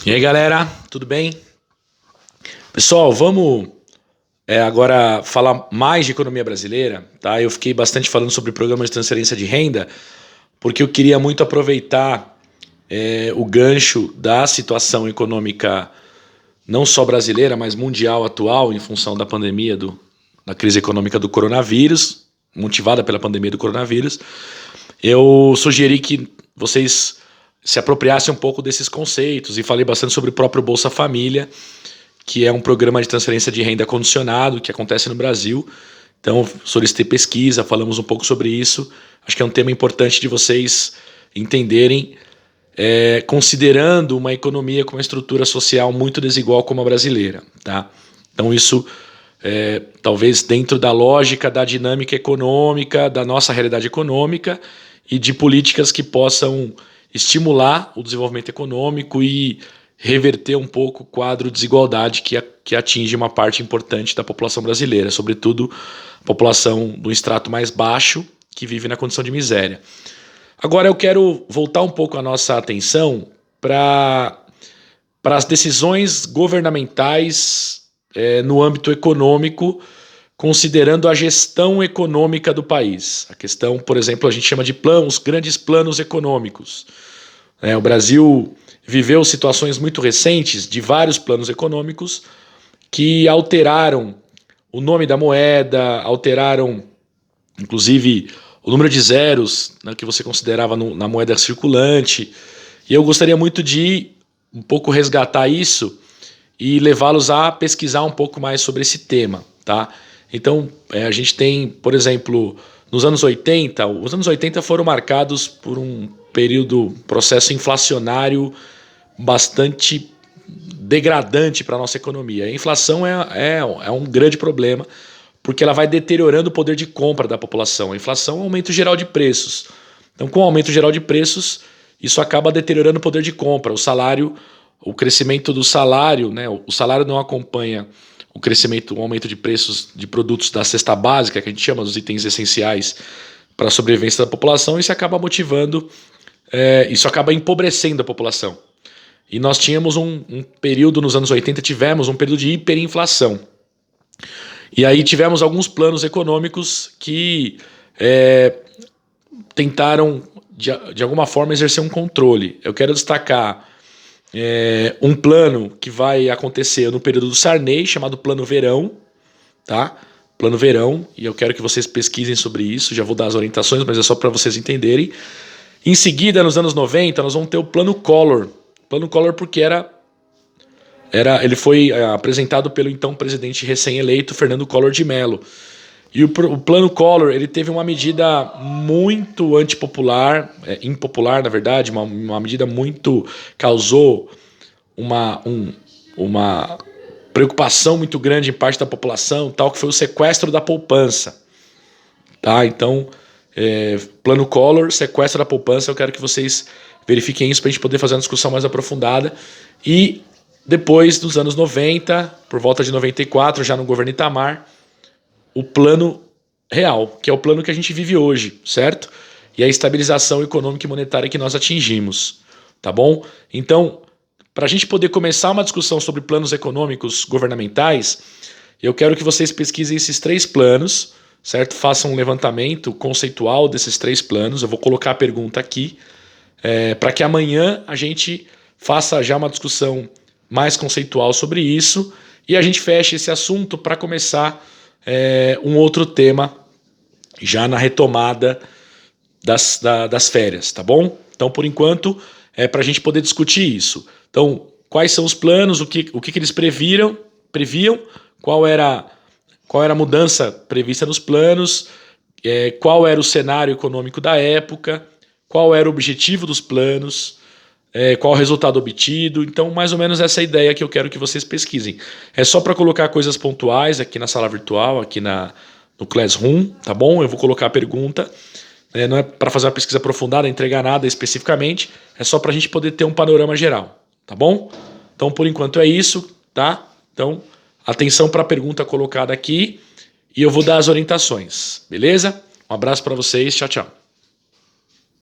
E aí, galera, tudo bem? Pessoal, vamos agora falar mais de economia brasileira, tá? Eu fiquei bastante falando sobre programas de transferência de renda, porque eu queria muito aproveitar o gancho da situação econômica, não só brasileira, mas mundial atual, em função da pandemia, da crise econômica do coronavírus, motivada pela pandemia do coronavírus. Eu sugeri que vocês se apropriassem um pouco desses conceitos e falei bastante sobre o próprio Bolsa Família, que é um programa de transferência de renda condicionado que acontece no Brasil. Então, solicitei pesquisa, falamos um pouco sobre isso. Acho que é um tema importante de vocês entenderem, considerando uma economia com uma estrutura social muito desigual como a brasileira, tá? Então, isso talvez dentro da lógica da dinâmica econômica, da nossa realidade econômica e de políticas que possam estimular o desenvolvimento econômico e reverter um pouco o quadro de desigualdade que atinge uma parte importante da população brasileira, sobretudo a população do extrato mais baixo que vive na condição de miséria. Agora eu quero voltar um pouco a nossa atenção para as decisões governamentais no âmbito econômico, considerando a gestão econômica do país. A questão, por exemplo, a gente chama de planos, grandes planos econômicos. O Brasil viveu situações muito recentes de vários planos econômicos que alteraram o nome da moeda, alteraram inclusive o número de zeros, né, que você considerava na moeda circulante. E eu gostaria muito de um pouco resgatar isso e levá-los a pesquisar um pouco mais sobre esse tema, tá? Então, a gente tem, por exemplo, nos anos 80, os anos 80 foram marcados por um processo inflacionário bastante degradante para a nossa economia. A inflação é um grande problema, porque ela vai deteriorando o poder de compra da população. A inflação é um aumento geral de preços. Então, com o aumento geral de preços, isso acaba deteriorando o poder de compra. O crescimento do salário, né? O salário não acompanha o aumento de preços de produtos da cesta básica, que a gente chama dos itens essenciais para a sobrevivência da população, e isso acaba motivando, isso acaba empobrecendo a população. E nós tínhamos um período, nos anos 80, tivemos um período de hiperinflação. E aí tivemos alguns planos econômicos que tentaram, de alguma forma, exercer um controle. Eu quero destacar um plano que vai acontecer no período do Sarney, chamado Plano Verão, tá? Plano Verão, e eu quero que vocês pesquisem sobre isso, já vou dar as orientações, mas é só para vocês entenderem. Em seguida, nos anos 90, nós vamos ter o Plano Collor. Plano Collor porque ele foi apresentado pelo então presidente recém-eleito, Fernando Collor de Mello. E o Plano Collor, ele teve uma medida muito antipopular, impopular na verdade, uma medida muito, causou uma preocupação muito grande em parte da população, tal, que foi o sequestro da poupança. Tá? Então, Plano Collor, sequestro da poupança, eu quero que vocês verifiquem isso para a gente poder fazer uma discussão mais aprofundada. E depois dos anos 90, por volta de 94, já no governo Itamar, o plano real, que é o plano que a gente vive hoje, certo? E a estabilização econômica e monetária que nós atingimos, tá bom? Então, para a gente poder começar uma discussão sobre planos econômicos governamentais, eu quero que vocês pesquisem esses 3 planos, certo? Façam um levantamento conceitual desses 3 planos. Eu vou colocar a pergunta aqui, para que amanhã a gente faça já uma discussão mais conceitual sobre isso e a gente feche esse assunto para começar um outro tema já na retomada das férias, tá bom? Então, por enquanto, para a gente poder discutir isso. Então, quais são os planos, o que eles previam, qual era a mudança prevista nos planos, qual era o cenário econômico da época, qual era o objetivo dos planos, qual o resultado obtido. Então, mais ou menos essa é a ideia que eu quero que vocês pesquisem. É só para colocar coisas pontuais aqui na sala virtual, aqui no Classroom, tá bom? Eu vou colocar a pergunta. Não é para fazer uma pesquisa aprofundada, entregar nada especificamente, é só para a gente poder ter um panorama geral, tá bom? Então, por enquanto é isso, tá? Então, atenção para a pergunta colocada aqui e eu vou dar as orientações, beleza? Um abraço para vocês, tchau, tchau.